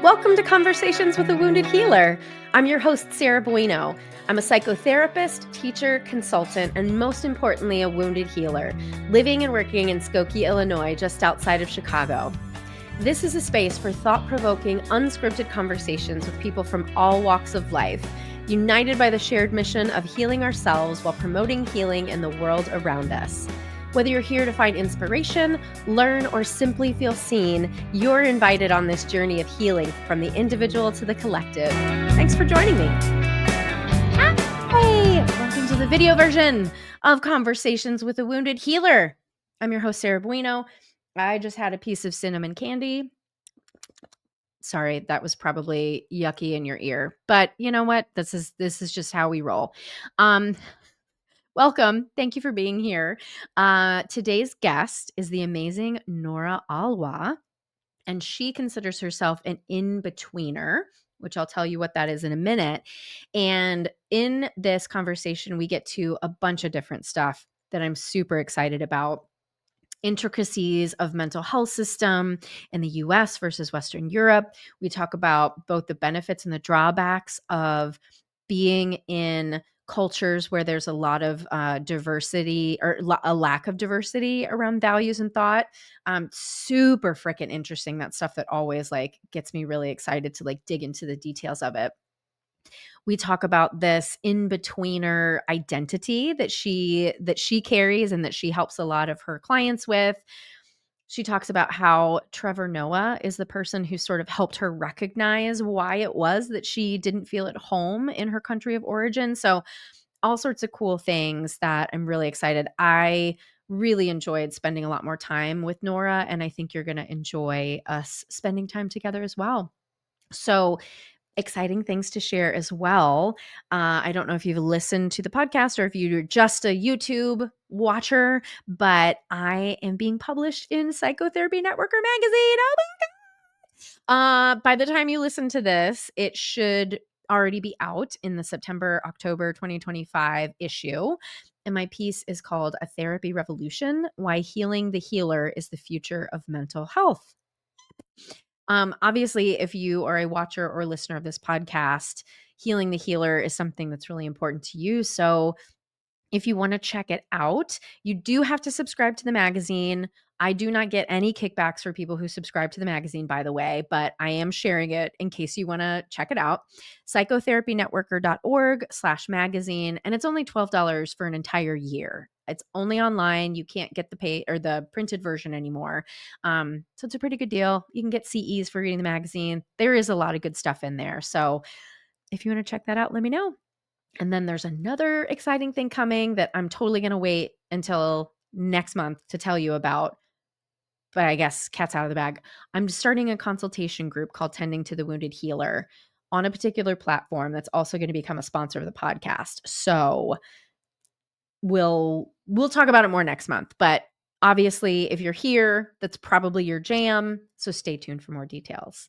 Welcome to Conversations with a Wounded Healer. I'm your host, Sarah Bueno. I'm a psychotherapist, teacher, consultant, and most importantly, a wounded healer, living and working in Skokie, Illinois, just outside of Chicago. This is a space for thought-provoking, unscripted conversations with people from all walks of life, united by the shared mission of healing ourselves while promoting healing in the world around us. Whether you're here to find inspiration, learn, or simply feel seen, you're invited on this journey of healing from the individual to the collective. Thanks for joining me. Hi! Welcome to the video version of Conversations with a Wounded Healer. I'm your host, Sarah Bueno. I just had a piece of cinnamon candy. Sorry, that was probably yucky in your ear, but you know what? This is just how we roll. Welcome. Thank you for being here. Today's guest is the amazing Nora Alwah, and she considers herself an in-betweener, which I'll tell you what that is in a minute. And in this conversation, we get to a bunch of different stuff that I'm super excited about. Intricacies of mental health system in the US versus Western Europe. We talk about both the benefits and the drawbacks of being in cultures where there's a lot of diversity or a lack of diversity around values and thought. Super freaking interesting. That stuff that always gets me really excited to dig into the details of it. We talk about this in-betweener identity that she carries and that she helps a lot of her clients with. She talks about how Trevor Noah is the person who sort of helped her recognize why it was that she didn't feel at home in her country of origin. So all sorts of cool things that I'm really excited. I really enjoyed spending a lot more time with Nora, and I think you're going to enjoy us spending time together as well. So exciting things to share as well. I don't know if you've listened to the podcast or if you're just a YouTube watcher, but I am being published in Psychotherapy Networker magazine. Oh my God. By the time you listen to this, it should already be out in the September-October 2025 issue. And my piece is called A Therapy Revolution: Why Healing the Healer is the Future of Mental Health. Obviously, if you are a watcher or listener of this podcast, healing the healer is something that's really important to you. So if you want to check it out, you do have to subscribe to the magazine. I do not get any kickbacks for people who subscribe to the magazine, by the way, but I am sharing it in case you want to check it out. Psychotherapynetworker.org/magazine. And it's only $12 for an entire year. It's only online. You can't get the pay or the printed version anymore. So it's a pretty good deal. You can get CEs for reading the magazine. There is a lot of good stuff in there. So if you want to check that out, let me know. And then there's another exciting thing coming that I'm totally going to wait until next month to tell you about. But I guess cat's out of the bag. I'm starting a consultation group called Tending to the Wounded Healer on a particular platform that's also going to become a sponsor of the podcast. So we'll talk about it more next month. But obviously, if you're here, that's probably your jam. So stay tuned for more details.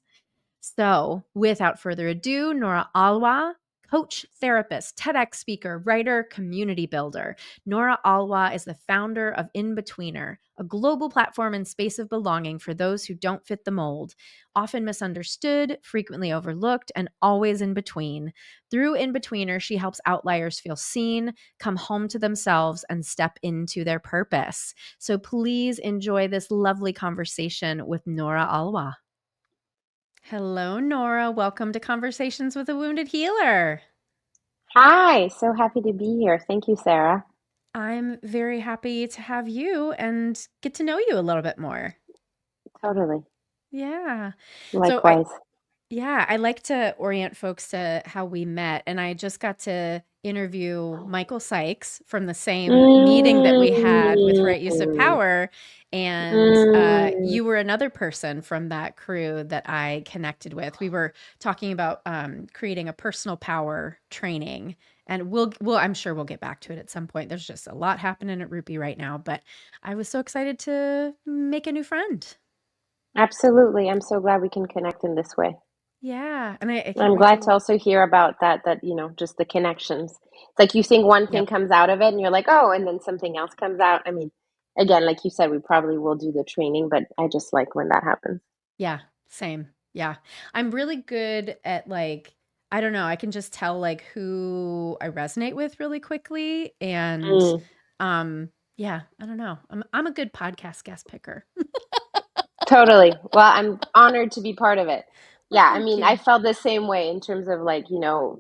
So without further ado, Nora Alwah, coach, therapist, TEDx speaker, writer, community builder. Nora Alwah is the founder of In-Betweener, a global platform and space of belonging for those who don't fit the mold, often misunderstood, frequently overlooked, and always in between. Through In-Betweener, she helps outliers feel seen, come home to themselves, and step into their purpose. So please enjoy this lovely conversation with Nora Alwah. Hello, Nora. Welcome to Conversations with a Wounded Healer. Hi, so happy to be here. Thank you, Sarah. I'm very happy to have you and get to know you a little bit more. Totally. Yeah. So Likewise. I like to orient folks to how we met, and I just got to interview Michael Sykes from the same meeting that we had with Right Use of Mm, Power, and mm. you were another person from that crew that I connected with. We were talking about creating a personal power training, and I'm sure we'll get back to it at some point. There's just a lot happening at Rupee right now, but I was so excited to make a new friend. Absolutely. I'm so glad we can connect in this way. Yeah, and I can't I'm wait glad to to. also hear about just the connections. It's like you think one thing Yep. comes out of it and you're like, oh, and then something else comes out. I mean, again, like you said, we probably will do the training, but I just like when that happens. Yeah, same. Yeah. I'm really good at like, I don't know, I can just tell like who I resonate with really quickly. And Mm. yeah, I don't know. I'm a good podcast guest picker. Totally. Well, I'm honored to be part of it. Well, Yeah, I thank mean, I you. felt the same way in terms of like,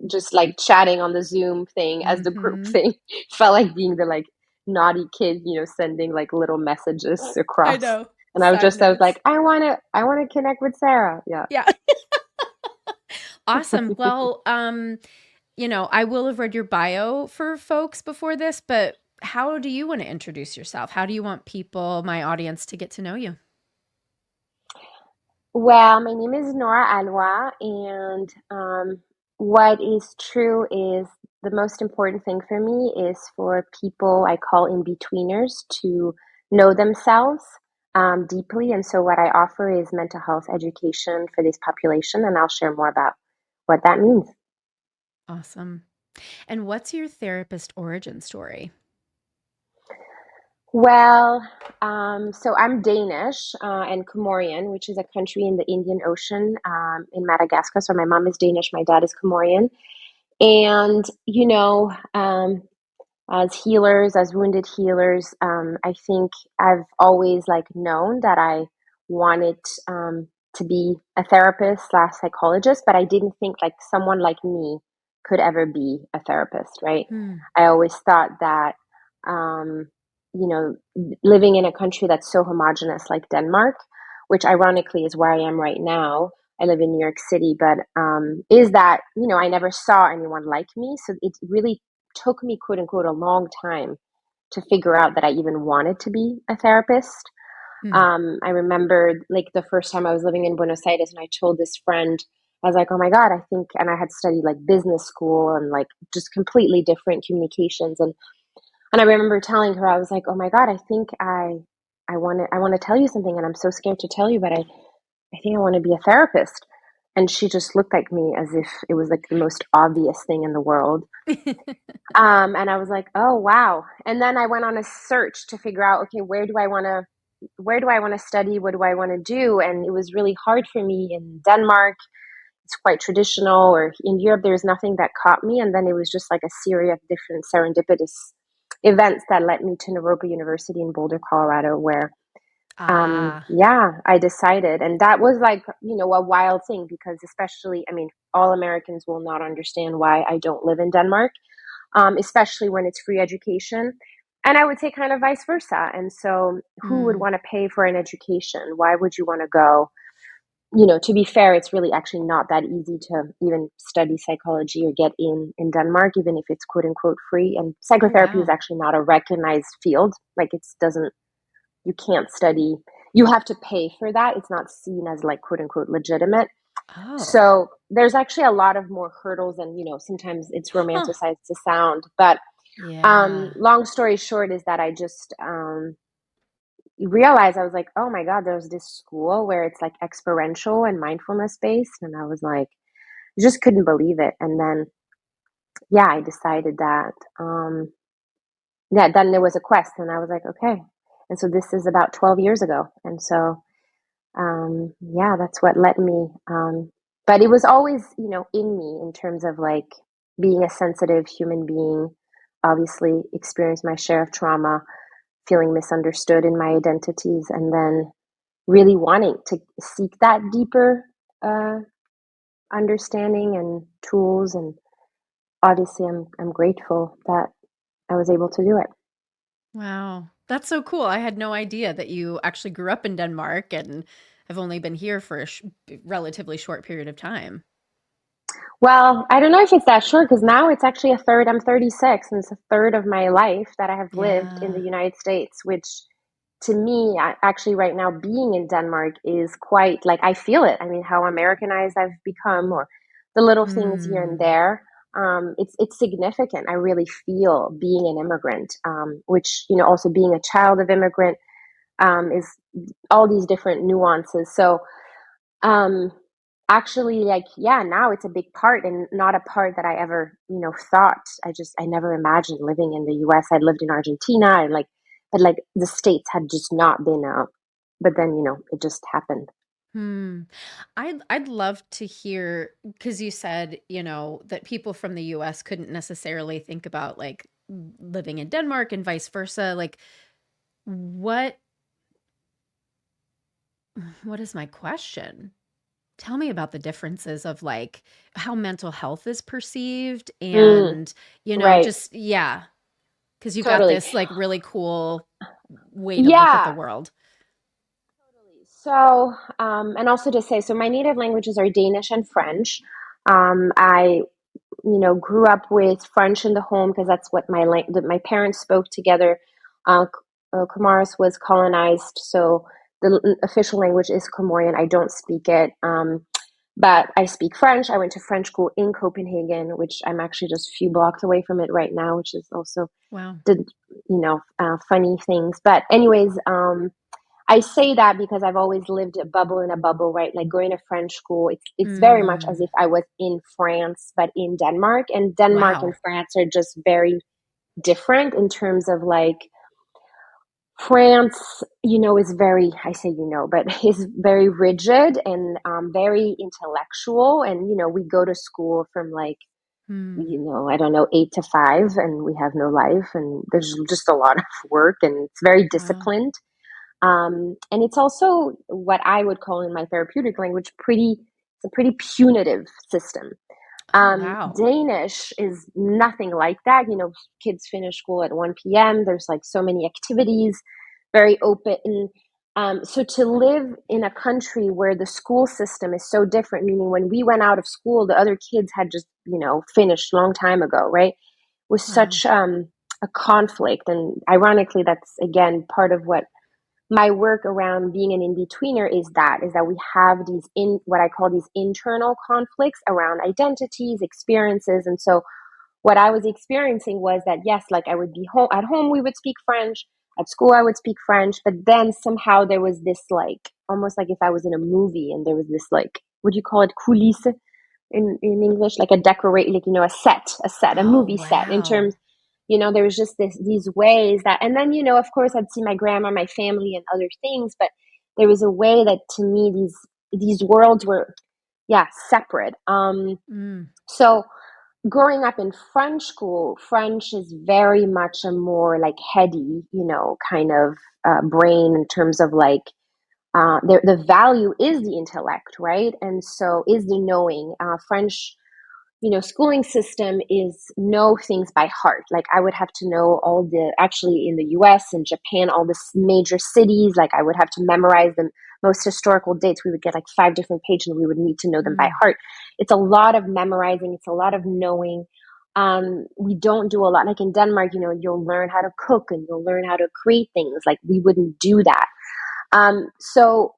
just like chatting on the Zoom thing as the group Hmm. thing. Felt like being the like naughty kid, sending like little messages I across. know. And Side I was notes. like, I wanna connect with Sarah. Yeah. Yeah. Awesome. Well, I will have read your bio for folks before this, but how do you want to introduce yourself? How do you want people, my audience, to get to know you? Well, my name is Nora Alwah, and what is true is the most important thing for me is for people I call in-betweeners to know themselves deeply. And so, what I offer is mental health education for this population, and I'll share more about what that means. Awesome. And what's your therapist origin story? Well, so I'm Danish and Comorian, which is a country in the Indian Ocean in Madagascar. So my mom is Danish, my dad is Comorian. And, as healers, as wounded healers, I think I've always like known that I wanted to be a therapist slash psychologist, but I didn't think like someone like me could ever be a therapist, right? Hmm. I always thought that, um, you know, living in a country that's so homogenous like Denmark, which ironically is where I am right now. I live in New York City, but is that, I never saw anyone like me. So it really took me, quote unquote, a long time to figure out that I even wanted to be a therapist. Hmm. I remember like the first time I was living in Buenos Aires and I told this friend, I was like, oh my God, I think, and I had studied like business school and like just completely different communications. And I remember telling her, I was like, oh my God, I think I want to tell you something and I'm so scared to tell you, but I think I want to be a therapist. And she just looked at me as if it was like the most obvious thing in the world. And I was like, oh wow. And then I went on a search to figure out, okay, where do I want to study? What do I want to do? And it was really hard for me in Denmark. It's quite traditional, or in Europe, there's nothing that caught me. And then it was just like a series of different serendipitous events that led me to Naropa University in Boulder, Colorado, where Ah. yeah, I decided. And that was like, a wild thing because, especially, I mean, all Americans will not understand why I don't live in Denmark, especially when it's free education. And I would say kind of vice versa. And so, who would Hmm. want to pay for an education? Why would you want to go? To be fair, it's really actually not that easy to even study psychology or get in Denmark, even if it's quote unquote free. And Oh, psychotherapy is wow. actually not a recognized field. Like it doesn't you can't study. You have to pay for that. It's not seen as like quote unquote legitimate. Oh. So there's actually a lot of more hurdles, and sometimes it's Huh. romanticized to sound. But Yeah. long story short is that I just realized I was like, oh my god, there's this school where it's like experiential and mindfulness based, and I was like, I just couldn't believe it. And then yeah, I decided that yeah, then there was a quest, and I was like, okay. And so this is about 12 years ago, and so yeah, that's what led me. But it was always, in me in terms of like being a sensitive human being, obviously experienced my share of trauma, feeling misunderstood in my identities, and then really wanting to seek that deeper uh, understanding and tools. And obviously, I'm grateful that I was able to do it. Wow. That's so cool. I had no idea that you actually grew up in Denmark and have only been here for a relatively short period of time. Well, I don't know if it's that short because now it's actually a third. I'm 36, and it's a third of my life that I have lived in the Yeah. United States, which to me, actually, right now, being in Denmark is quite like I feel it. I mean, how Americanized I've become, or the little things here and Hmm. there. It's significant. I really feel being an immigrant, which also being a child of immigrant is all these different nuances. So um, actually, like, yeah, now it's a big part and not a part that I ever, thought. I never imagined living in the US. I'd lived in Argentina and like, but like the States had just not been, but then, it just happened. Hmm. I'd love to hear, because you said, that people from the US couldn't necessarily think about like living in Denmark and vice versa. Like what what is my question? Tell me about the differences of like how mental health is perceived Mm, and, right. just yeah, because you've got Totally. this like really cool way to look at the Yeah. world. So, and also to say, so my native languages are Danish and French. I grew up with French in the home because that's what my parents spoke together. Comoros was colonized, so the official language is Comorian. I don't speak it, but I speak French. I went to French school in Copenhagen, which I'm actually just a few blocks away from it right now, which is also Wow. the funny things. But anyways, I say that because I've always lived a bubble in a bubble, right? Like going to French school, it's very much as if Mm. I was in France, but in Denmark. And Denmark and Wow. France are just very different in terms of like France, is very, I say, but is very rigid and very intellectual. And, we go to school from like, Hmm. I don't know, 8 to 5, and we have no life. And there's just a lot of work, and it's very Wow. disciplined. And it's also what I would call in my therapeutic language it's a pretty punitive system. Oh, wow. Danish is nothing like that. Kids finish school at 1 p.m. There's like so many activities, very open. So to live in a country where the school system is so different, meaning when we went out of school, the other kids had just, finished a long time ago, right? Was Wow. such a conflict. And ironically, that's again part of what my work around being an in-betweener is that we have these in what I call these internal conflicts around identities, experiences. And so what I was experiencing was that yes, like I would be home at home, we would speak French, at school I would speak French, but then somehow there was this like almost like if I was in a movie and there was this like, would you call it coulisse in English, like a decorate, like a Oh, movie set. In wow. terms, there was just these ways that, and then of course, I'd see my grandma, my family, and other things, but there was a way that to me these worlds were, yeah, separate. Mm. So growing up in French school, French is very much a more like heady, kind of brain in terms of like the value is the intellect, right? And so is the knowing. French, schooling system is know things by heart. Like I would have to know actually in the US and Japan, all the major cities. Like I would have to memorize the most historical dates. We would get like 5 different pages and we would need to know them by Mm. heart. It's a lot of memorizing. It's a lot of knowing. We don't do a lot. Like in Denmark, you'll learn how to cook and you'll learn how to create things. Like we wouldn't do that. So,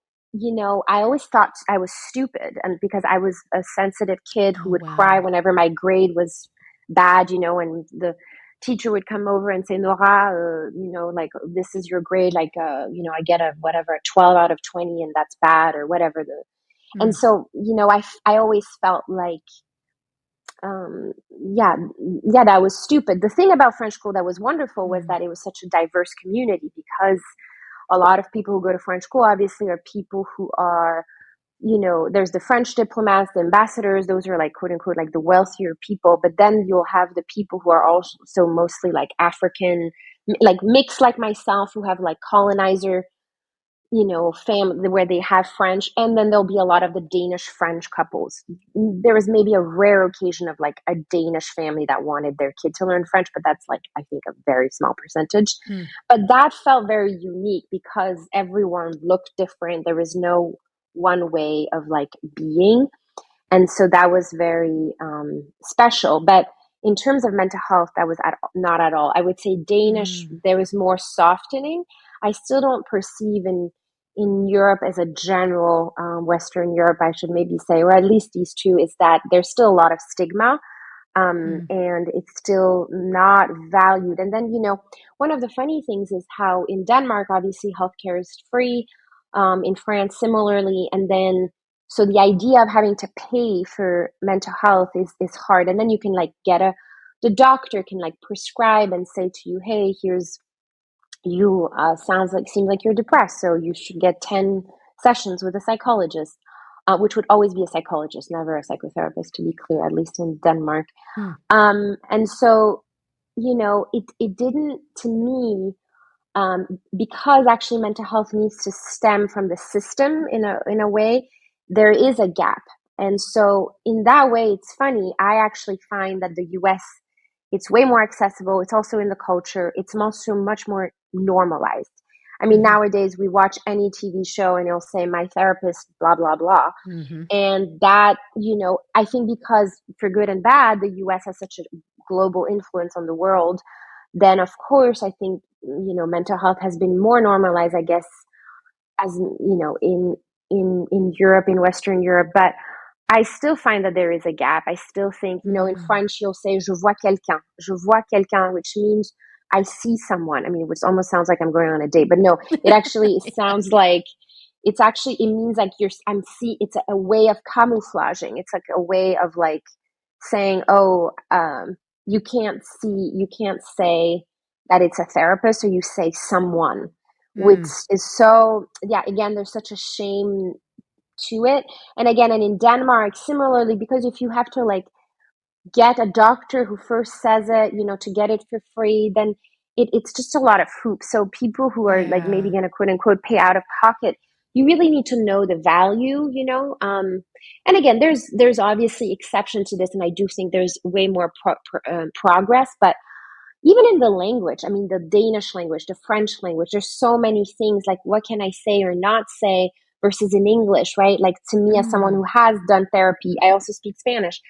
I always thought I was stupid, and because I was a sensitive kid who Oh, would cry wow. whenever my grade was bad, and the teacher would come over and say, Nora, like this is your grade, like, I get a whatever, a 12 out of 20, and that's bad, or whatever. And Mm. so, I always felt like, yeah, yeah, that was stupid. The thing about French school that was wonderful was Mm. that it was such a diverse community because a lot of people who go to French school obviously are people who are, there's the French diplomats, the ambassadors, those are like quote unquote like the wealthier people. But then you'll have the people who are also mostly like African, like mixed like myself, who have like colonizer, family where they have French, and then there'll be a lot of the Danish French couples. There was maybe a rare occasion of like a Danish family that wanted their kid to learn French, but that's like I think a very small percentage. Mm. But that felt very unique because everyone looked different. There was no one way of like being, and so that was very special. But in terms of mental health, that was not at all. I would say Danish, Mm. there was more softening. I still don't perceive in Europe as a general, Western Europe, I should maybe say, or at least these two, is that there's still a lot of stigma, Mm. and it's still not valued. And then, one of the funny things is how in Denmark, obviously, healthcare is free. In France, similarly, and then so the idea of having to pay for mental health is hard. And then you can like the doctor can like prescribe and say to you, hey, here's you seems like you're depressed, so you should get 10 sessions with a psychologist, which would always be a psychologist, never a psychotherapist, to be clear, at least in Denmark. Mm. And so, it didn't, to me, because actually mental health needs to stem from the system in a way, there is a gap. And so in that way, it's funny. I actually find that the US, it's way more accessible. It's also in the culture. It's also much more normalized. I mean, Mhm. nowadays we watch any TV show and it'll say my therapist, blah, blah, blah. Mhm. And that, I think because for good and bad, the US has such a global influence on the world, then of course I think, mental health has been more normalized, I guess, as in Europe, in Western Europe. But I still find that there is a gap. I still think, in Mm. French you'll say je vois quelqu'un, which means I see someone. I mean, which almost sounds like I'm going on a date, but no, it actually sounds like it means like it's a way of camouflaging. It's like a way of like saying, oh, you can't say that it's a therapist, or you say someone, which Mm. is so, yeah, again, there's such a shame to it. And again, and in Denmark, similarly, because if you have to like get a doctor who first says it, to get it for free, then it's just a lot of hoops. So people who are like maybe Yeah. going to quote unquote pay out of pocket, you really need to know the value, and again, there's obviously exception to this, and I do think there's way more progress, but even in the language, I mean, the Danish language, the French language, there's so many things like what can I say or not say versus in English, right? Like to me, as someone Mm. who has done therapy, I also speak Spanish.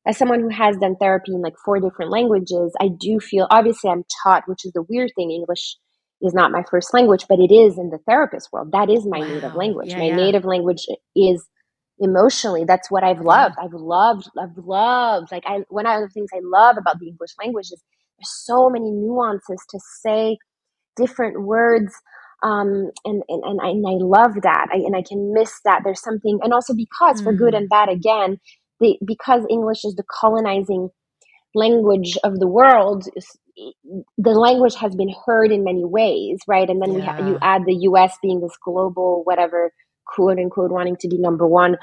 As someone who has done therapy in like four different languages, I do feel, obviously I'm taught, which is the weird thing, English is not my first language, but it is in the therapist world. That is my native Wow. language. Yeah, My yeah. native language is emotionally, that's what I've Yeah. loved. I've loved, like one of the things I love about the English language is there's so many nuances to say different words. And I love that. And I can miss that. There's something, and also because for good Mm. and bad, again, because English is the colonizing language of the world, the language has been heard in many ways, right? And then you Yeah. add the US being this global, whatever, quote unquote, wanting to be number one.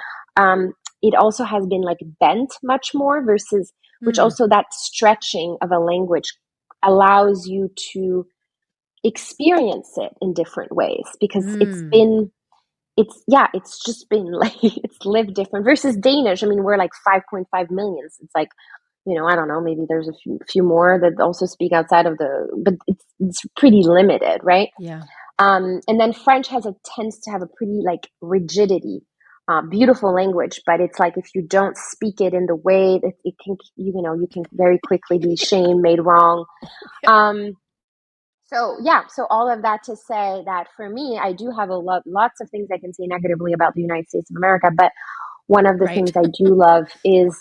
It also has been like bent much more versus, which Mm. also that stretching of a language allows you to experience it in different ways, because Mm. it's just been like it's lived different versus Danish. I mean, we're like 5.5 million. It's like, I don't know, maybe there's a few more that also speak outside of but it's pretty limited, right? Yeah. And then French tends to have a pretty like rigidity. Beautiful language, but it's like if you don't speak it in the way that it can, you can very quickly be shamed, made wrong. Yeah. Um, so yeah, so all of that to say that for me, I do have lots of things I can say negatively about the United States of America, but one of the Right. things I do love is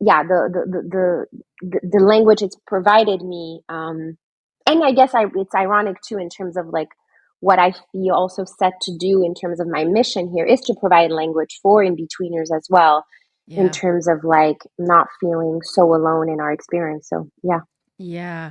yeah, the language it's provided me, and I guess it's ironic too in terms of like what I feel also set to do in terms of my mission here is to provide language for in betweeners as well, in Yeah. terms of like not feeling so alone in our experience. So yeah. Yeah.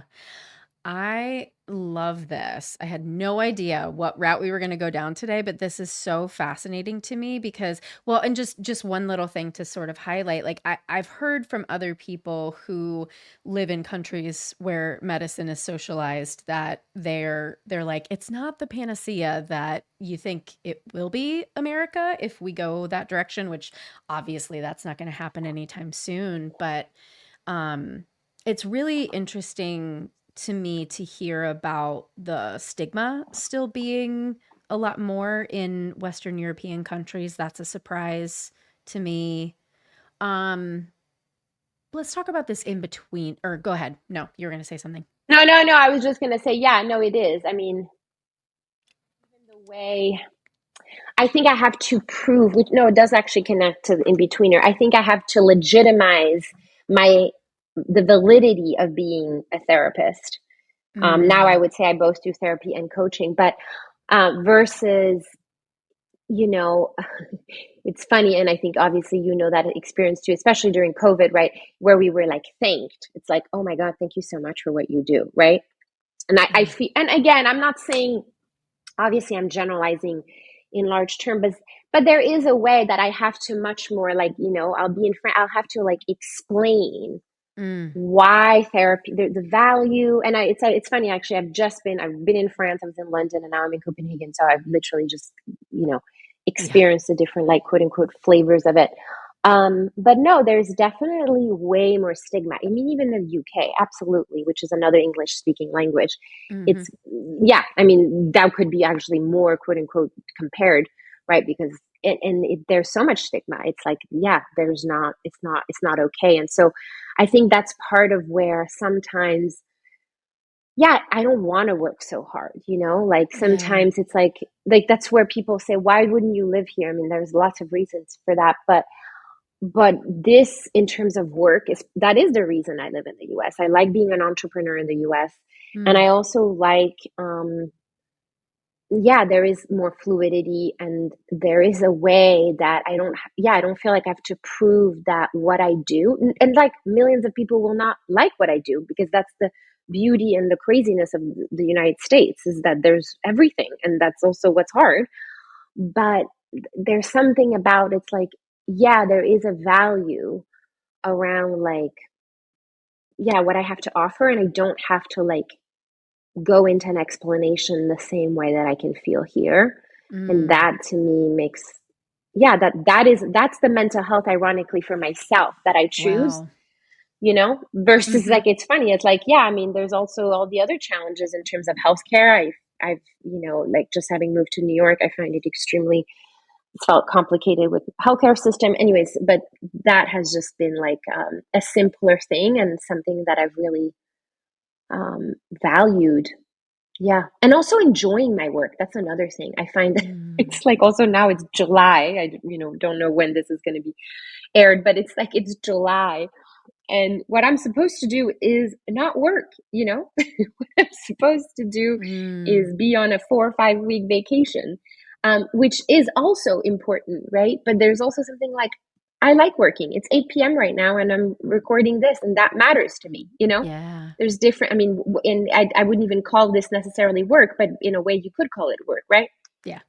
I love this. I had no idea what route we were going to go down today, but this is so fascinating to me because, well, and just one little thing to sort of highlight, like I've heard from other people who live in countries where medicine is socialized that they're like, it's not the panacea that you think it will be, America, if we go that direction, which obviously that's not going to happen anytime soon, but um, it's really interesting to me to hear about the stigma still being a lot more in Western European countries. That's a surprise to me. Um, let's talk about this in between, or go ahead. No, you were going to say something. No, no, no. I was just gonna say, yeah, no, it is. I mean, even the way I think I have to prove, which no, it does actually connect to the in betweener. I think I have to legitimize my the validity of being a therapist. Now I Mm, would say I both do therapy and coaching, but versus, you know, it's funny, and I think obviously that experience too, especially during COVID, right, where we were like thanked. It's like, oh my God, thank you so much for what you do, right? And I yeah. feel, and again, I'm not saying, obviously I'm generalizing in large term, but there is a way that I have to much more like, I'll be in front, I'll have to like explain Mm. why therapy, the value. And it's funny actually. I've been in France, I was in London, and now I'm in Copenhagen. So I've literally just you know Yeah. experienced the different like quote unquote flavors of it. But no, there's definitely way more stigma. I mean, even in the UK, absolutely, which is another English speaking language. Hmm. It's yeah. I mean, that could be actually more quote unquote compared, right? Because there's so much stigma. It's like, yeah, it's not okay. And so I think that's part of where sometimes, yeah, I don't want to work so hard, like Yeah. sometimes it's like that's where people say, why wouldn't you live here? I mean, there's lots of reasons for that, but this in terms of work that is the reason I live in the US. I like being an entrepreneur in the US. And Mm. I also like yeah, there is more fluidity, and there is a way that I don't feel like I have to prove that what I do, and like millions of people will not like what I do, because that's the beauty and the craziness of the United States, is that there's everything, and that's also what's hard. But there's something about, it's like, yeah, there is a value around like, yeah, what I have to offer, and I don't have to like go into an explanation the same way that I can feel here. And Mm. that to me makes, yeah, that's the mental health, ironically, for myself that I choose, Wow. versus Hmm. like, it's funny. It's like, yeah, I mean, there's also all the other challenges in terms of healthcare. I've, like just having moved to New York, I find it extremely, it's felt complicated with the healthcare system. Anyways, but that has just been like a simpler thing, and something that I've really valued. Yeah. And also enjoying my work. That's another thing. I find that Mm. it's like, also now it's July. Don't know when this is going to be aired, but it's like it's July. And what I'm supposed to do is not work. What I'm supposed to do Mm. is be on a 4 or 5 week vacation, which is also important, right? But there's also something like, I like working. It's 8 p.m. right now, and I'm recording this, and that matters to me. Yeah. There's different, I mean, I wouldn't even call this necessarily work, but in a way you could call it work, right? Yeah.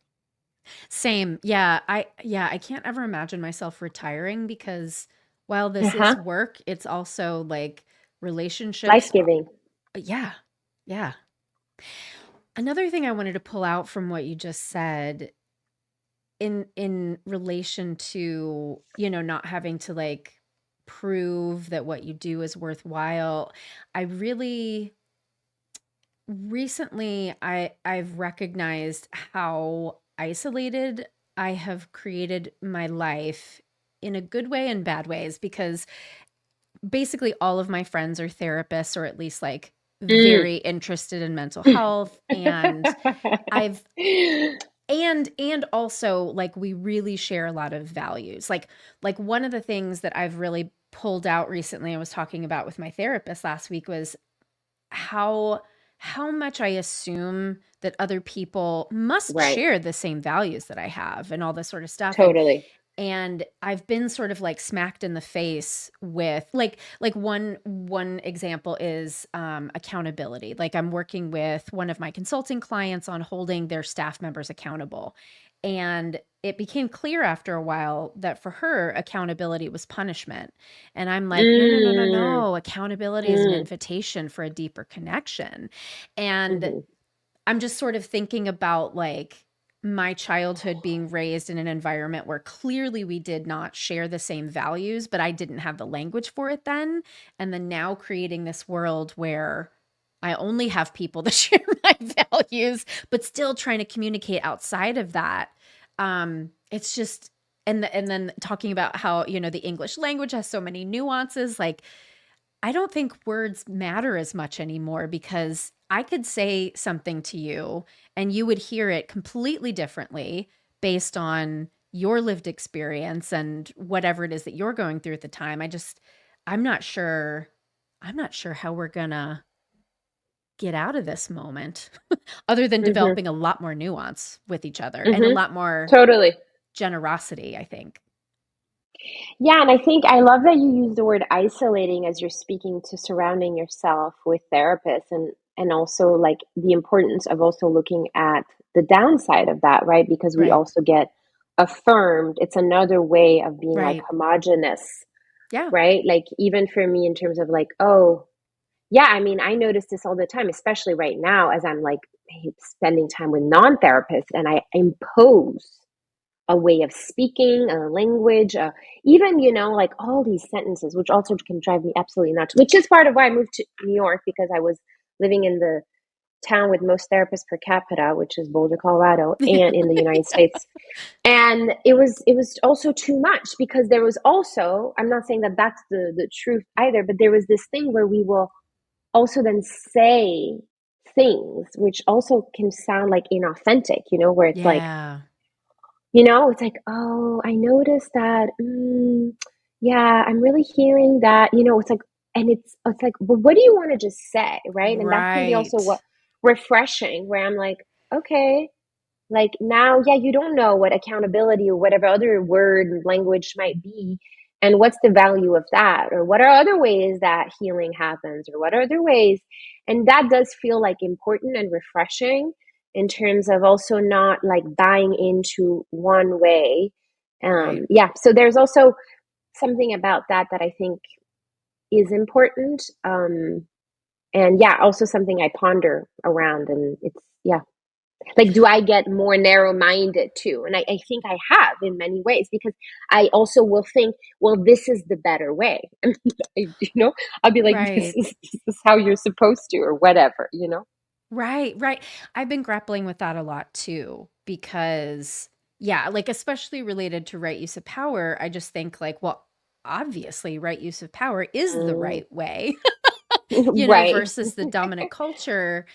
Same. Yeah, I can't ever imagine myself retiring because while Uh this is huh. work, it's also like Life relationships. giving. Yeah. Yeah. Another thing I wanted to pull out from what you just said in relation to, not having to like prove that what you do is worthwhile. I really recently I've recognized how isolated I have created my life in a good way and bad ways, because basically all of my friends are therapists, or at least like Mm. very interested in mental health, and I've and also like we really share a lot of values. Like one of the things that I've really pulled out recently, I was talking about with my therapist last week, was how how much I assume that other people must Right. share the same values that I have and all this sort of stuff. Totally. And I've been sort of like smacked in the face with like one example is accountability. Like I'm working with one of my consulting clients on holding their staff members accountable. And it became clear after a while that for her, accountability was punishment. And I'm like, no, no, no, no, Mm. no. Accountability is an Mm. invitation for a deeper connection. And Mm-hmm. I'm just sort of thinking about like my childhood being raised in an environment where clearly we did not share the same values, but I didn't have the language for it then. And then now creating this world where I only have people that share my values, but still trying to communicate outside of that. It's just, and then talking about how, the English language has so many nuances. Like I don't think words matter as much anymore, because I could say something to you and you would hear it completely differently based on your lived experience and whatever it is that you're going through at the time. I'm not sure. I'm not sure how we're gonna get out of this moment other than Mm-hmm. developing a lot more nuance with each other and a Mm-hmm. lot more Totally. generosity, I think. Yeah, and I think I love that you use the word isolating as you're speaking to surrounding yourself with therapists, and also like the importance of also looking at the downside of that, right? Because we Right. also get affirmed. It's another way of being like Right. homogenous, Yeah. right? Like even for me in terms of like, oh, yeah, I mean, I notice this all the time, especially right now as I'm like spending time with non-therapists and I impose a way of speaking, a language, even, like all these sentences, which also can drive me absolutely nuts, which is part of why I moved to New York because I was living in the town with most therapists per capita, which is Boulder, Colorado, and in the United States. And it was also too much because there was also, I'm not saying that that's the truth either, but there was this thing where we will also then say things which also can sound like inauthentic, where it's like, Yeah. it's like, oh, I noticed that. Yeah, I'm really hearing that. It's like, and it's like, well, what do you want to just say, right? And that can be also what Right. refreshing, where I'm like, okay, like now, yeah, you don't know what accountability or whatever other word and language might be. And what's the value of that? Or what are other ways that healing happens? Or what are other ways? And that does feel like important and refreshing in terms of also not like buying into one way. Right. Yeah. So there's also something about that that I think is important. And yeah, also something I ponder around. And it's, yeah, like do I get more narrow minded too? And I think I have in many ways because I also will think, well, this is the better way. I'll be like, this Right. is, this is how you're supposed to or whatever. Right, right. I've been grappling with that a lot too because yeah, like especially related to right use of power, I just think like, well, obviously right use of power is the Mm. right way, Right. versus the dominant culture.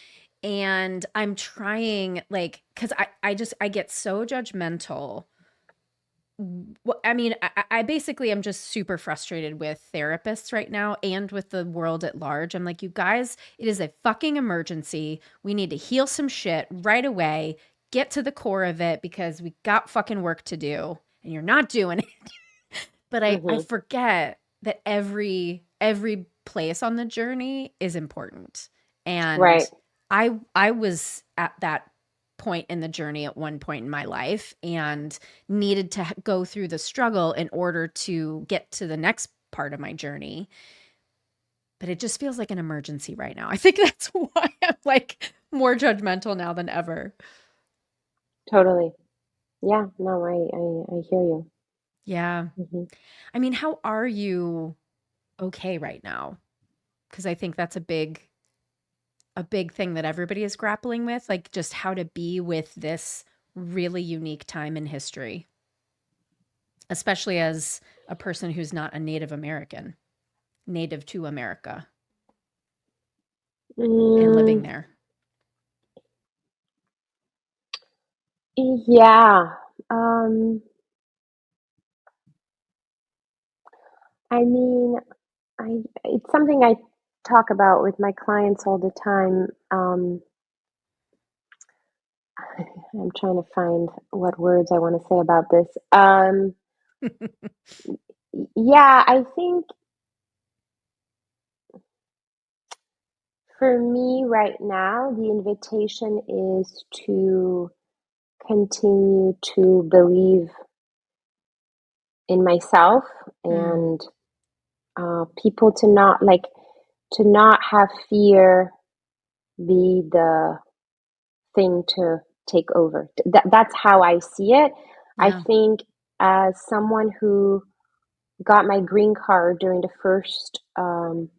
And I'm trying like cuz I get so judgmental. Well, I mean, I basically am just super frustrated with therapists right now and with the world at large. I'm like, you guys, it is a fucking emergency. We need to heal some shit right away, get to the core of it because we got fucking work to do and you're not doing it. But I Hmm. forget that every place on the journey is important. And Right. I was at that point in the journey at one point in my life and needed to go through the struggle in order to get to the next part of my journey. But it just feels like an emergency right now. I think that's why I'm like more judgmental now than ever. Totally. Yeah. No, I hear you. Yeah. Hmm. I mean, how are you okay right now? Because I think that's a big thing that everybody is grappling with, like just how to be with this really unique time in history, especially as a person who's not a Native American, native to America and living Mm, there. yeah. Um, I mean, it's something I talk about with my clients all the time. I'm trying to find what words I want to say about this. Yeah, I think for me right now, the invitation is to continue to believe in myself Mm, and people to not have fear be the thing to take over. That's how I see it. I yeah. think as someone who got my green card during the first um,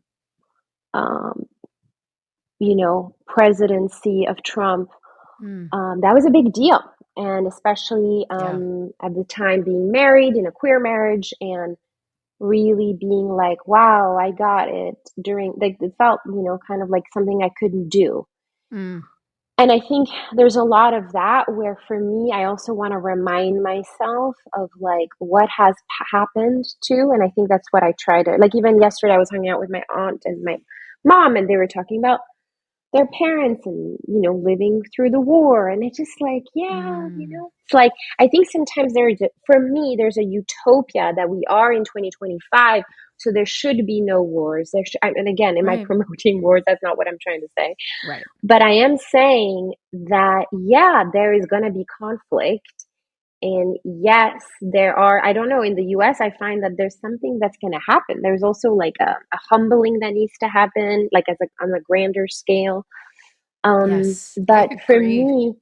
presidency of Trump, Mm, that was a big deal. And especially yeah. at the time being married in a queer marriage and really being like, wow, I got it during, like, it felt, kind of like something I couldn't do. Mm, And I think there's a lot of that where for me, I also want to remind myself of like what has happened too. And I think that's what I try to, like, even yesterday, I was hanging out with my aunt and my mom, and they were talking about their parents and, living through the war. And it's just like, yeah, Mm. it's like, I think sometimes for me, there's a utopia that we are in 2025. So there should be no wars. And again, am I Right. promoting wars? That's not what I'm trying to say. Right. But I am saying that, yeah, there is going to be conflict. And yes, there are, I don't know, in the US, I find that there's something that's going to happen. There's also like a humbling that needs to happen, like on a grander scale. Yes. I But for agree. me,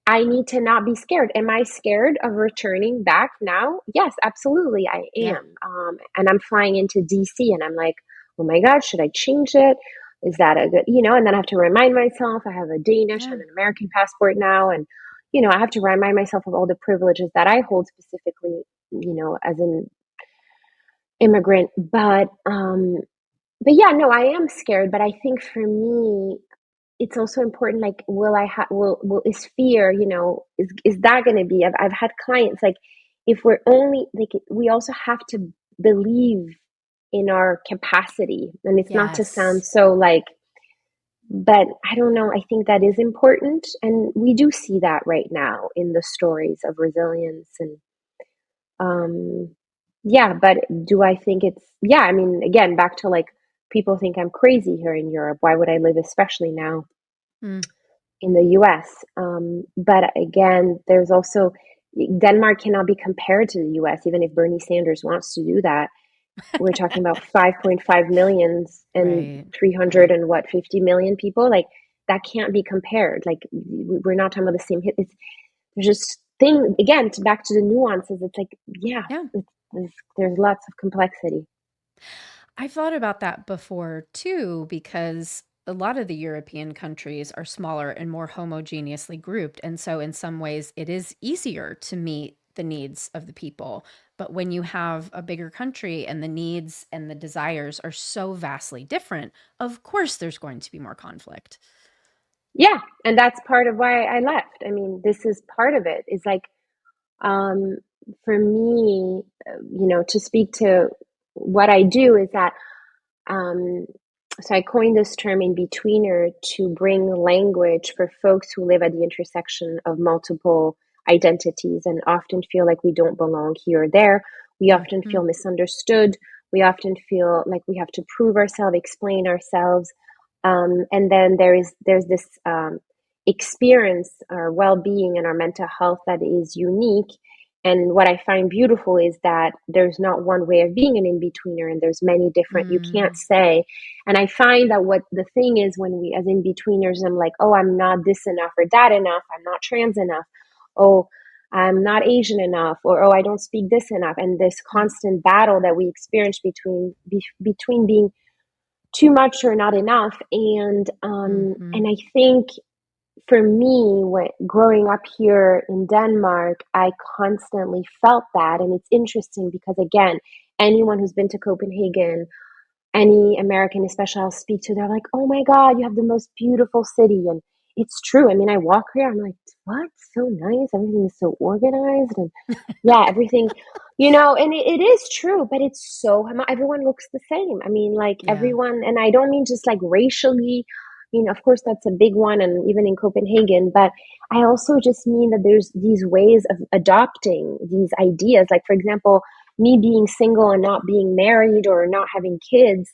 I need to not be scared. Am I scared of returning back now? Yes, absolutely, I Yeah. am. And I'm flying into DC and I'm like, oh my God, should I change it? Is that a good, and then I have to remind myself I have a Danish Yeah. and an American passport now. And, I have to remind myself of all the privileges that I hold specifically, as an immigrant. But yeah, no, I am scared. But I think for me, it's also important, like, will I have will is fear, is that going to be, I've had clients like, if we're only like, we also have to believe in our capacity, and it's not to sound Yes. so like, but I don't know, I think that is important, and we do see that right now in the stories of resilience. And um yeah, but do I think it's, yeah, I mean, again, back to like, people think I'm crazy here in Europe, why would I live, especially now Mm. in the US. But again, there's also, Denmark cannot be compared to the US, even if Bernie Sanders wants to do that. We're talking about 5.5 millions and Right. 300 Right. and what, 50 million people. Like, that can't be compared. Like, we're not talking about the same hit. There's just thing, again, back to the nuances. It's like, yeah, Yeah. there's lots of complexity. I've thought about that before too, because a lot of the European countries are smaller and more homogeneously grouped. And so, in some ways, it is easier to meet the needs of the people. But when you have a bigger country and the needs and the desires are so vastly different, of course, there's going to be more conflict. Yeah, and that's part of why I left. I mean, this is part of it. Is like, Um, for me, to speak to what I do, is that, um, so I coined this term in betweener to bring language for folks who live at the intersection of multiple identities and often feel like we don't belong here or there. We often Hmm. feel misunderstood. We often feel like we have to prove ourselves, explain ourselves. And then there's this experience, our well-being and our mental health, that is unique. And what I find beautiful is that there's not one way of being an in-betweener, and there's many different, you can't Mm. say. And I find that what the thing is, when we as in-betweeners, I'm like, oh, I'm not this enough or that enough, I'm not trans enough, oh, I'm not Asian enough, or oh, I don't speak this enough. And this Right. constant battle that we experience between being too much or not enough. Hmm. And I think, for me, growing up here in Denmark, I constantly felt that. And it's interesting because, again, anyone who's been to Copenhagen, any American, especially, I'll speak to, they're like, oh my God, you have the most beautiful city. And it's true. I mean, I walk here, I'm like, what? So nice. Everything is so organized. And yeah, everything, and it is true, but it's so, everyone looks the same. I mean, like, Yeah. everyone, and I don't mean just like racially, of course, that's a big one, and even in Copenhagen, but I also just mean that there's these ways of adopting these ideas. Like, for example, me being single and not being married or not having kids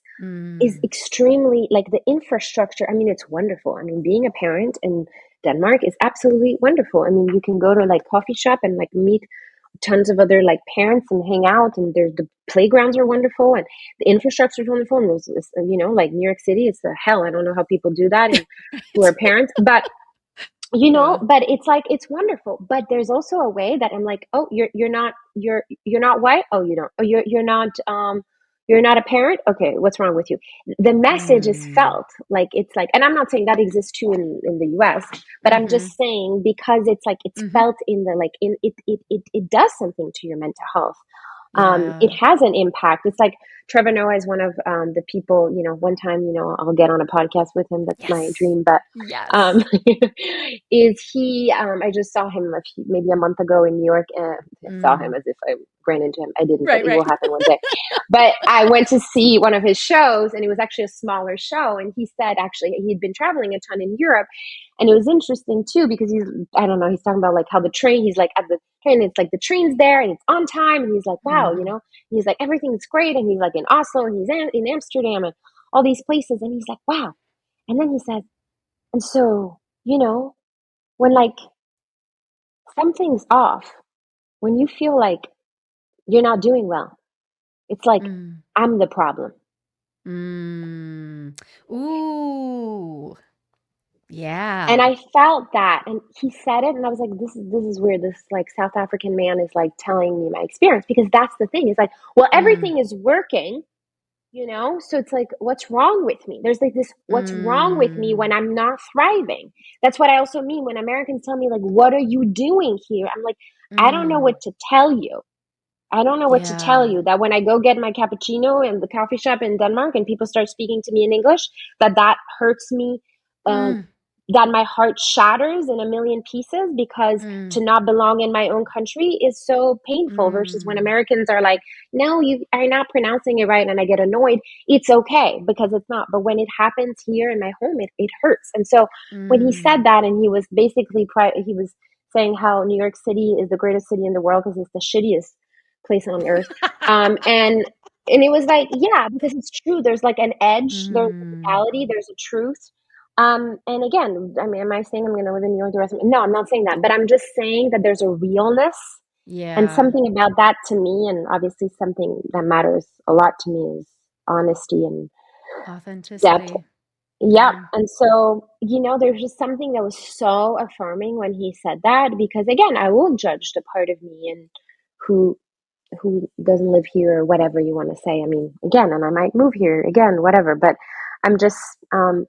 is Mm. extremely, like, the infrastructure. I mean, it's wonderful. I mean, being a parent in Denmark is absolutely wonderful. I mean, you can go to like coffee shop and like meet tons of other like parents and hang out, and there's the playgrounds are wonderful, and the infrastructure is wonderful, and like New York City, it's the hell. I don't know how people do that, and who are Right. parents, but Yeah. but it's like, it's wonderful. But there's also a way that I'm like, oh, you're not white. Oh, you don't. Oh, you're not a parent. Okay, what's wrong with you? The message is Mm. felt like, it's like, and I'm not saying that exists too in the US, but I'm Hmm. just saying, because it's like, it's Hmm. felt in the, like, in it does something to your mental health. It Yeah. has an impact. It's like, Trevor Noah is one of the people, one time, I'll get on a podcast with him. That's my Yes. dream. But um, Yes. I just saw him maybe a month ago in New York. I saw him Mm. as if I ran into him. I didn't, but Right, it will right. happen one day. But I went to see one of his shows, and it was actually a smaller show. And he said actually he'd been traveling a ton in Europe, and it was interesting too because he's, I don't know, he's talking about like how the train, he's like at the train, it's like the train's there and it's on time, and he's like, wow, you Mhm. know, he's like everything's great, and he's like in Oslo, and he's in Amsterdam, and all these places, and he's like, wow. And then he said, and so, you know, when like something's off, when you feel like you're not doing well, it's like Mm. I'm the problem. Mm. Ooh. And Yeah. I felt that, and he said it, and I was like, this is weird. This like South African man is like telling me my experience, because that's the thing. It's like, well, Mm. everything is working, you know? So it's like, what's wrong with me? There's like this, what's wrong with me when Mm. I'm not thriving? That's what I also mean when Americans tell me, like, what are you doing here? I'm like, I don't know Mm. what to tell you. I don't know what to tell Yeah. you, that when I go get my cappuccino in the coffee shop in Denmark and people start speaking to me in English, that hurts me, uh, Mm. that my heart shatters in a million pieces, because Mm. to not belong in my own country is so painful, versus when Mm. Americans are like, no, you are not pronouncing it right, and I get annoyed. It's okay because it's not. But when it happens here in my home, it hurts. And so when he said Mm. that, and he was basically, he was saying how New York City is the greatest city in the world because it's the shittiest place on earth. And it was like, yeah, because it's true. There's like an edge, there's a Mm. reality, there's a truth. And again, I mean, am I saying I'm going to live in New York the rest of my, no, I'm not saying that, but I'm just saying that there's a realness, and Yeah. something about that to me, and obviously something that matters a lot to me, is honesty and depth. Authenticity. Yeah. Yeah. And so, there's just something that was so affirming when he said that, because again, I will judge the part of me and who doesn't live here, or whatever you want to say. I mean, again, and I might move here again, whatever. But I'm just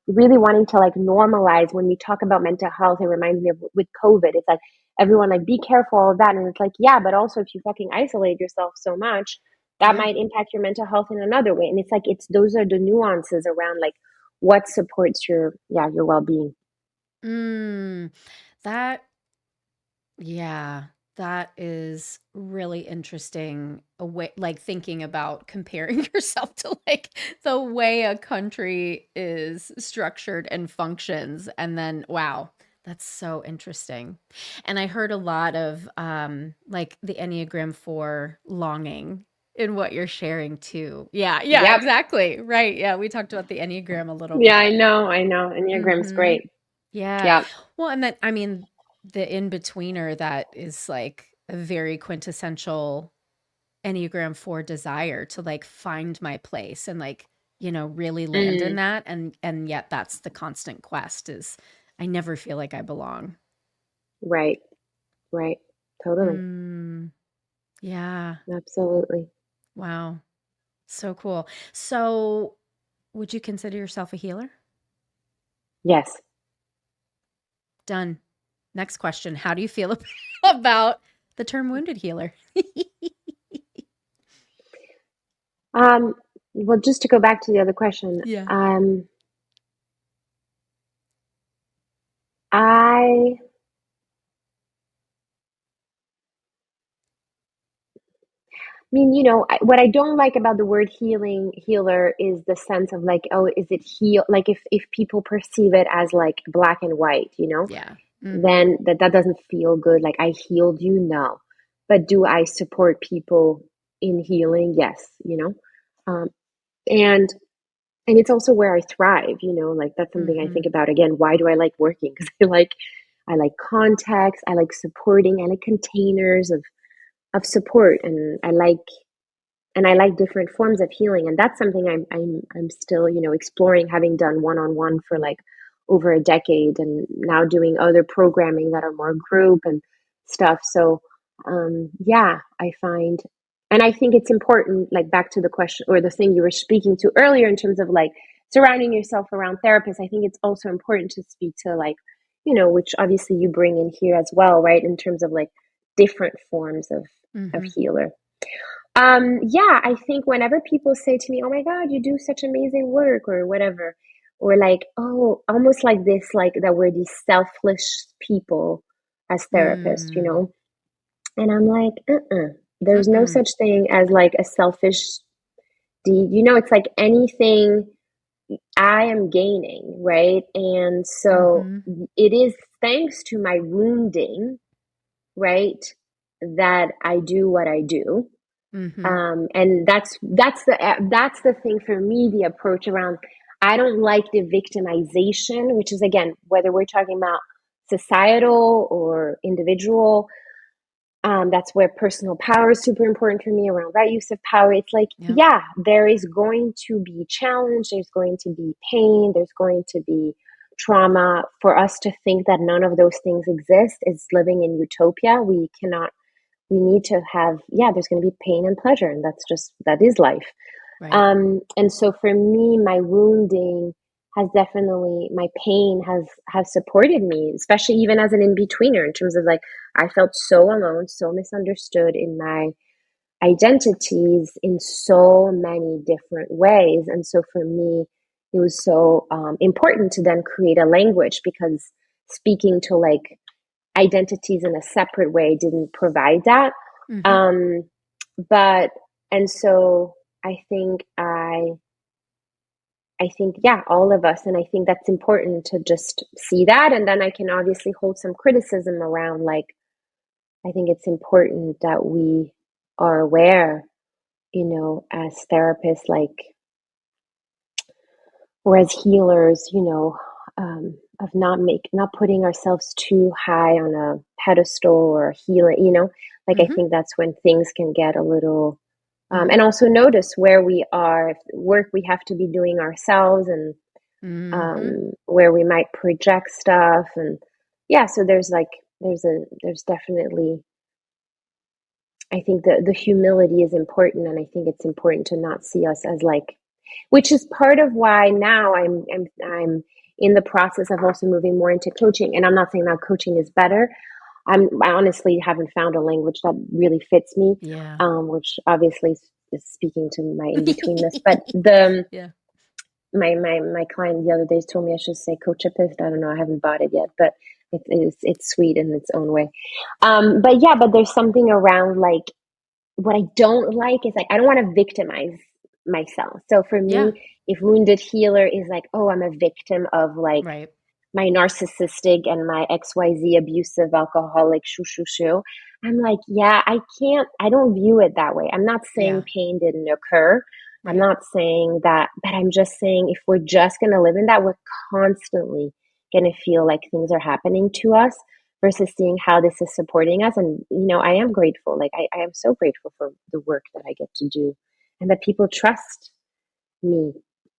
really wanting to like normalize when we talk about mental health. It reminds me of with COVID. It's like everyone like be careful of that, and it's like, yeah, but also if you fucking isolate yourself so much, that Yeah. might impact your mental health in another way. And it's like it's those are the nuances around like what supports your well being. Mm. That, yeah, that is really interesting. A way, like thinking about comparing yourself to like the way a country is structured and functions. And then, wow, that's so interesting. And I heard a lot of like the Enneagram 4 longing in what you're sharing too. Yeah, yeah, Yep. exactly. Right. Yeah, we talked about the Enneagram a little Yeah, bit. I know. Enneagram's Mm-hmm. great. Yeah. Yeah. Well, and then, I mean, the in-betweener that is like a very quintessential Enneagram 4 desire to like find my place and like, really land in Mm, that. And yet that's the constant quest is I never feel like I belong. right. Right. Totally. Mm, yeah. Absolutely. Wow. So cool. So would you consider yourself a healer? Yes. Done. Next question. How do you feel about the term wounded healer? Um, well, just to go back to the other question, Yeah. I mean, what I don't like about the word healer is the sense of like, oh, is it heal? Like if people perceive it as like black and white, Yeah. Mm-hmm. then that doesn't feel good. Like I healed you, no. But do I support people in healing? Yes, Um, and and it's also where I thrive, like that's something I Mm-hmm. think about again. Why do I like working? Because I like context, I like supporting, I like containers of support, and I like different forms of healing. And that's something I'm still, exploring, having done one-on-one for like over a decade, and now doing other programming that are more group and stuff. So yeah, I find, and I think it's important, like back to the question or the thing you were speaking to earlier in terms of like surrounding yourself around therapists. I think it's also important to speak to like, which obviously you bring in here as well, right? In terms of like different forms of Mm-hmm. healer. Yeah, I think whenever people say to me, "Oh my God, you do such amazing work," or whatever, or like, oh, almost like this, like that we're these selfless people as therapists, Mm. and I'm like, uh-uh. There's no Mm-mm. such thing as like a selfish deed. It's like anything I am gaining, right? And so Mm-hmm. it is thanks to my wounding, right, that I do what I do. Mm-hmm. And that's the thing for me. The approach around, I don't like the victimization, which is again whether we're talking about societal or individual. That's where personal power is super important for me around right use of power. It's like, Yep. yeah, there is going to be challenge, there's going to be pain, there's going to be trauma. For us to think that none of those things exist is living in utopia. We cannot, we need to have, yeah, there's going to be pain and pleasure, and that is life. Right. And so for me, my wounding has definitely, my pain has supported me, especially even as an in-betweener, in terms of like, I felt so alone, so misunderstood in my identities in so many different ways. And so for me, it was so important to then create a language, because speaking to like identities in a separate way didn't provide that. Mm-hmm. Um, but, and so I think I think, yeah, all of us. And I think that's important to just see that. And then I can obviously hold some criticism around, like, I think it's important that we are aware, as therapists, like, or as healers, of not putting ourselves too high on a pedestal or healing, like, I Mm-hmm. think that's when things can get a little, Mm-hmm. and also notice where we are, if work we have to be doing ourselves, and Mm-hmm. where we might project stuff. And yeah, so there's like, there's definitely, I think the humility is important, and I think it's important to not see us as like, which is part of why now I'm in the process of also moving more into coaching. And I'm not saying that coaching is better. I honestly haven't found a language that really fits me, Yeah. which obviously is speaking to my in betweenness. But the Yeah. my client the other day told me I should say coachapist. I don't know. I haven't bought it yet, but it's sweet in its own way. But yeah, but there's something around like, what I don't like is like, I don't want to victimize myself. So for Yeah. me, if wounded healer is like, oh, I'm a victim of like Right. my narcissistic and my XYZ abusive alcoholic shoo shoo shoo, I'm like, yeah, I don't view it that way. I'm not saying Yeah. pain didn't occur. I'm Right. not saying that, but I'm just saying if we're just going to live in that, we're constantly going to feel like things are happening to us versus seeing how this is supporting us. And, I am grateful. Like, I am so grateful for the work that I get to do, and that people trust me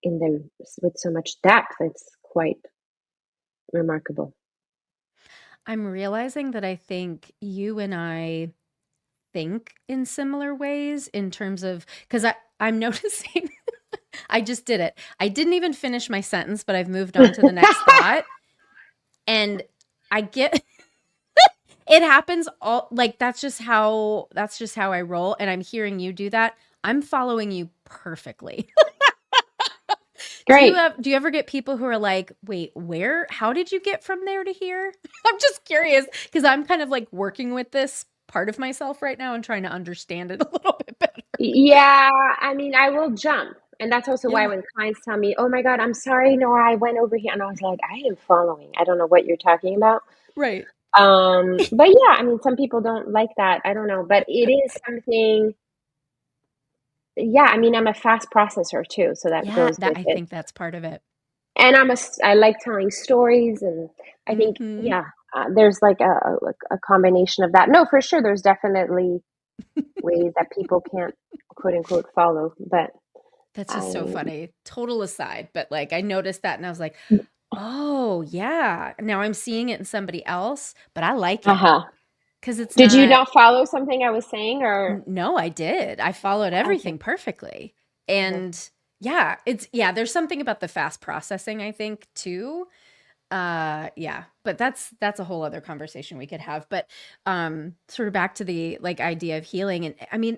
with so much depth. It's quite remarkable. I'm realizing that I think you and I think in similar ways in terms of because I'm noticing I just did it. I didn't even finish my sentence, but I've moved on to the next thought. And I get it happens all like that's just how I roll. And I'm hearing you do that. I'm following you perfectly. Great. Do you ever get people who are like, "Wait, where? How did you get from there to here?" I'm just curious because I'm kind of like working with this part of myself right now and trying to understand it a little bit better. Yeah, I mean, I will jump. And that's also why Yeah, when clients tell me, oh my God, I'm sorry, Nora, I went over here. And I was like, I am following. I don't know what you're talking about. right. But yeah, I mean, some people don't like that. I don't know. But it is something, yeah, I mean, I'm a fast processor too. So that Yeah, goes that with I it. think that's part of it. And I like telling stories. And I think, Mhm. yeah, there's like a combination of that. No, for sure. There's definitely ways that people can't quote unquote follow. But That's just so I, funny. Total aside, but like I noticed that and I was like, "Oh, yeah. Now I'm seeing it in somebody else, but I like it uh-huh. because it's Did you not not follow something I was saying, or no, I did. I followed okay? everything perfectly. Uh-huh. And yeah, there's something about the fast processing I think too. Yeah, but that's a whole other conversation we could have. But sort of back to the like idea of healing and I mean,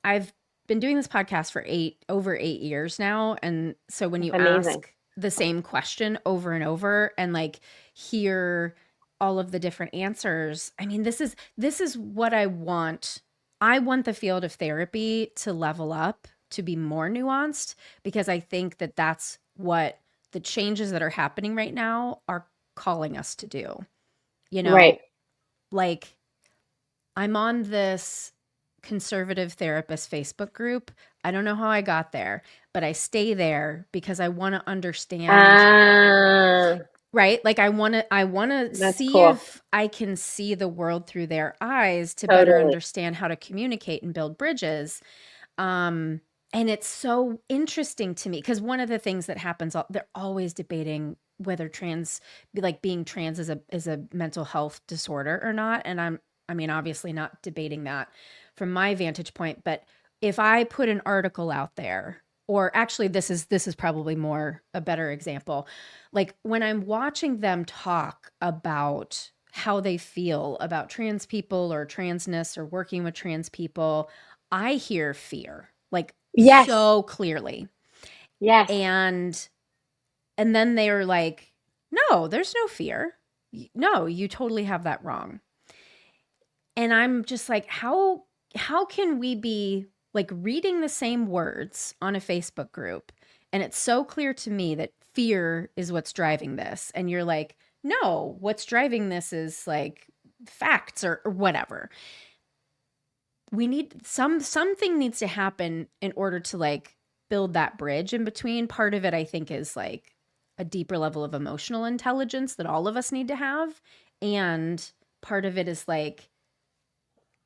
I've been doing this podcast for over 8 years now. And so when That's you amazing. ask the same question over and over and like hear all of the different answers, I mean, this is what I want I want the field of therapy to level up, to be more nuanced, because I think that that's what the changes that are happening right now are calling us to do. You Right. know, like I'm on this conservative therapist Facebook group. I don't know how I got there, but I stay there because I want to understand, Ah, right? Like I want to that's see cool. if I can see the world through their eyes to better Totally. understand how to communicate and build bridges. Um, and it's so interesting to me because one of the things that happens, they're always debating whether being trans is a mental health disorder or not. And I mean, obviously not debating that from my vantage point, but if I put an article out there, or actually this is probably more a better example. Like when I'm watching them talk about how they feel about trans people or transness or working with trans people, I hear fear like Yes. so clearly. Yes. And then they are like, "No, there's no fear. No, you totally have that wrong." And I'm just like, how can we be like reading the same words on a Facebook group and it's so clear to me that fear is what's driving this and you're like, "No, what's driving this is like facts or whatever." We need something needs to happen in order to like build that bridge in between. Part of it I think is like a deeper level of emotional intelligence that all of us need to have, and part of it is like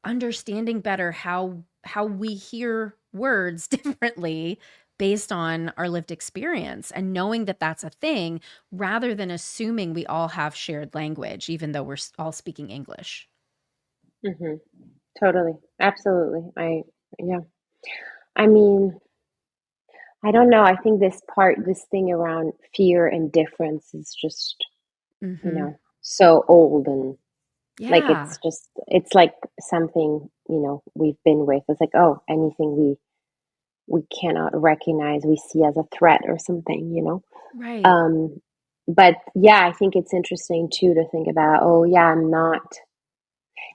understanding better how we hear words differently based on our lived experience and knowing that that's a thing rather than assuming we all have shared language even though we're all speaking English. Hmm. Totally. Absolutely. Yeah. I mean, I don't know. I think this thing around fear and difference is just, Mhm. so old, and like Yeah. it's like something, we've been with. It's like, oh, anything we cannot recognize, we see as a threat or something. Right. Um, but yeah, I think it's interesting too to think about, oh yeah, I'm not.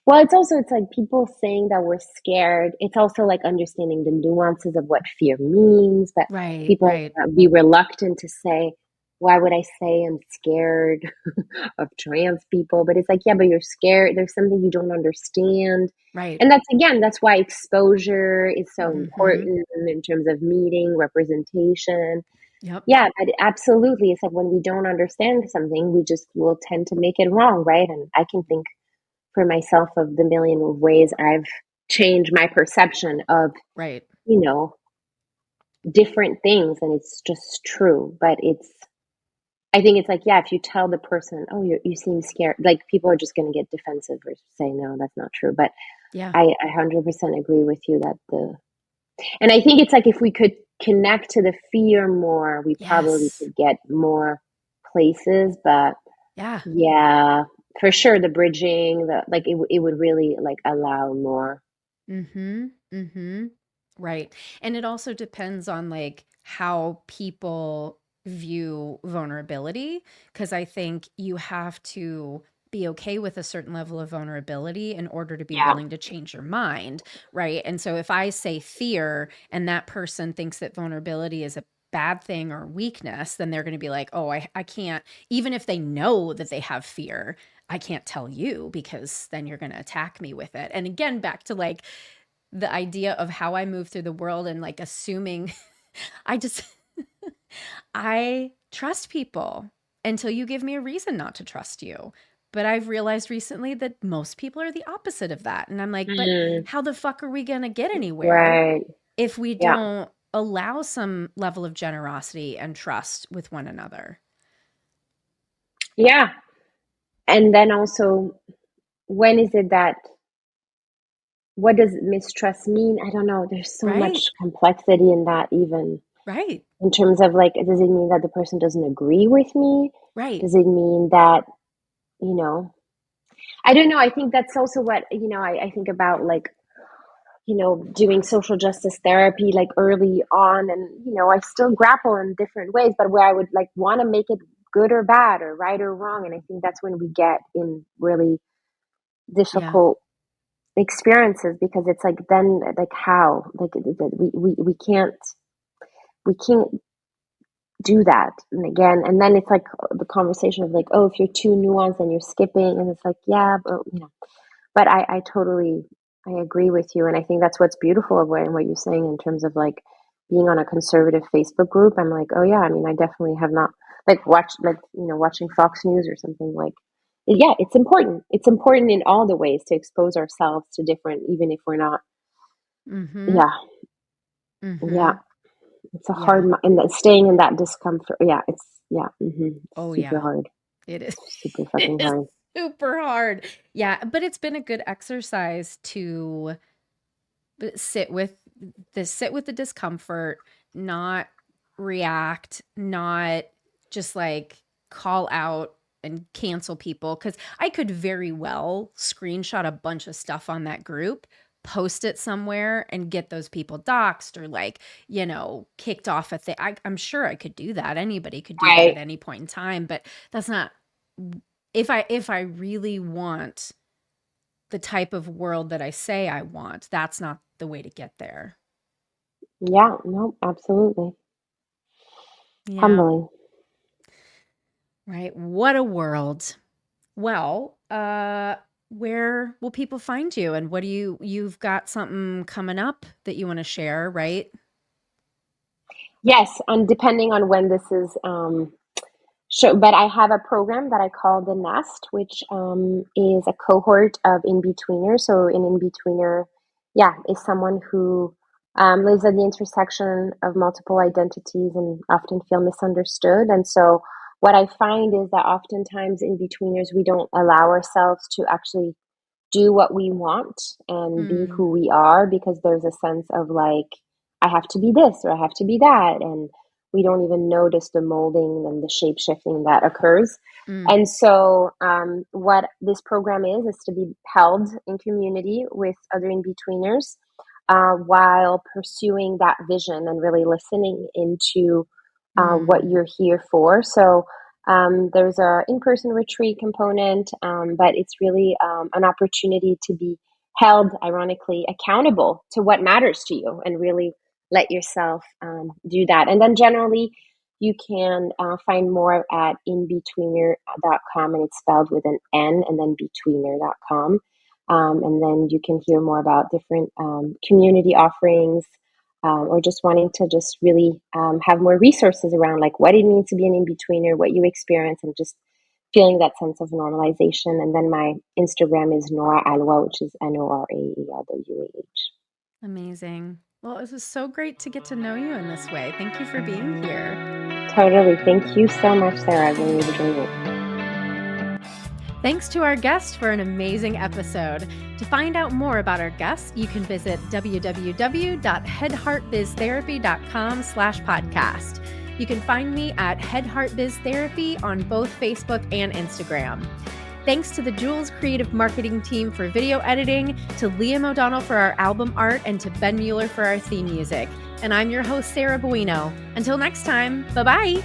Well, it's like people saying that we're scared. It's also like understanding the nuances of what fear means, but Right, people right, be reluctant to say, why would I say I'm scared of trans people? But it's like, yeah, but you're scared. There's something you don't understand. right. And that's why exposure is so Mhm. important in terms of meeting representation. Yep. Yeah, but absolutely. It's like when we don't understand something, we just will tend to make it wrong, right? And I can think for myself of the million ways I've changed my perception of, Right. you know, different things, and it's just true. But I think it's like, yeah, if you tell the person, oh, you seem scared, like people are just going to get defensive or say, no, that's not true. But Yeah. I 100% agree with you that and I think it's like if we could connect to the fear more, we probably Yes. could get more places. But Yeah. yeah, for sure, the bridging, it would really like allow more. Mhm. Mhm. Right. And it also depends on like how people view vulnerability because I think you have to be okay with a certain level of vulnerability in order to be Yeah. willing to change your mind, right? And so if I say fear and that person thinks that vulnerability is a bad thing or weakness, then they're going to be like, "Oh, I can't," even if they know that they have fear, I can't tell you because then you're going to attack me with it. And again, back to like the idea of how I move through the world and like assuming I just I trust people until you give me a reason not to trust you. But I've realized recently that most people are the opposite of that. And I'm like, but Mm, how the fuck are we going to get anywhere right. if we Yeah. don't allow some level of generosity and trust with one another? Yeah. And then also, when is it that, what does mistrust mean? I don't know. There's so much Right? complexity in that, even Right. in terms of like, does it mean that the person doesn't agree with me? Right. Does it mean that, you know, I don't know. I think that's also what, I think about like, doing social justice therapy like early on. And, I still grapple in different ways, but where I would like want to make it good or bad or right or wrong. And I think that's when we get in really Yeah. difficult experiences, because it's like, then like how, like we can't do that. And again, and then it's like the conversation of like, oh, if you're too nuanced and you're skipping, and it's like, yeah, but but I totally, I agree with you, and I think that's what's beautiful of what you're saying in terms of like being on a conservative Facebook group. I'm like, oh yeah, I mean, I definitely have not like watched, like, watching Fox News or something like. Yeah, it's important. It's important in all the ways to expose ourselves to different, even if we're not. Mm-hmm. Yeah, yeah. Mm-hmm. It's a hard, Yeah. and that staying in that discomfort. Yeah, it's, yeah, Oh super yeah. hard, It is. super It fucking is hard. super hard. Yeah, but it's been a good exercise to sit with sit with the discomfort, not react, not just like call out and cancel people, cuz I could very well screenshot a bunch of stuff on that group, post it somewhere and get those people doxxed or like, kicked off a thing. I'm sure I could do that. Anybody could do that at Right. any point in time, but that's not if I really want the type of world that I say I want, that's not the way to get there. Yeah. No. Absolutely. Yeah, Humbling. right. What a world. Well, where will people find you and what do you've got something coming up that you want to share, right? Yes, and depending on when this is show, but I have a program that I call the Nest, which is a cohort of in-betweeners. So an in-betweener, yeah, is someone who lives at the intersection of multiple identities and often feel misunderstood. And so what I find is that oftentimes in-betweeners, we don't allow ourselves to actually do what we want and be Mm, who we are, because there's a sense of like, I have to be this or I have to be that. And we don't even notice the molding and the shape shifting that occurs. mm, And so, what this program is to be held in community with other in betweeners while pursuing that vision and really listening into what mm, you're here for. So, there's a in-person retreat component, but it's really an opportunity to be held, ironically, accountable to what matters to you, and really let yourself do that. And then generally, you can find more at inbetweener.com, and it's spelled with an N, and then betweener.com. And then you can hear more about different community offerings, or just wanting to just really have more resources around like what it means to be an in-betweener, what you experience, and just feeling that sense of normalization. And then my Instagram is Nora Alwah, which is NORAELWAH. amazing. Well, it was so great to get to know you in this way. Thank you for being here. Totally. Thank you so much, Sarah. I really enjoyed it. Thanks to our guest for an amazing episode. To find out more about our guests, you can visit www.headheartbiztherapy.com/podcast. You can find me at Head Heart Biz Therapy on both Facebook and Instagram. Thanks to the Jules Creative Marketing team for video editing, to Liam O'Donnell for our album art, and to Ben Mueller for our theme music. And I'm your host, Sarah Buino. Until next time, bye-bye.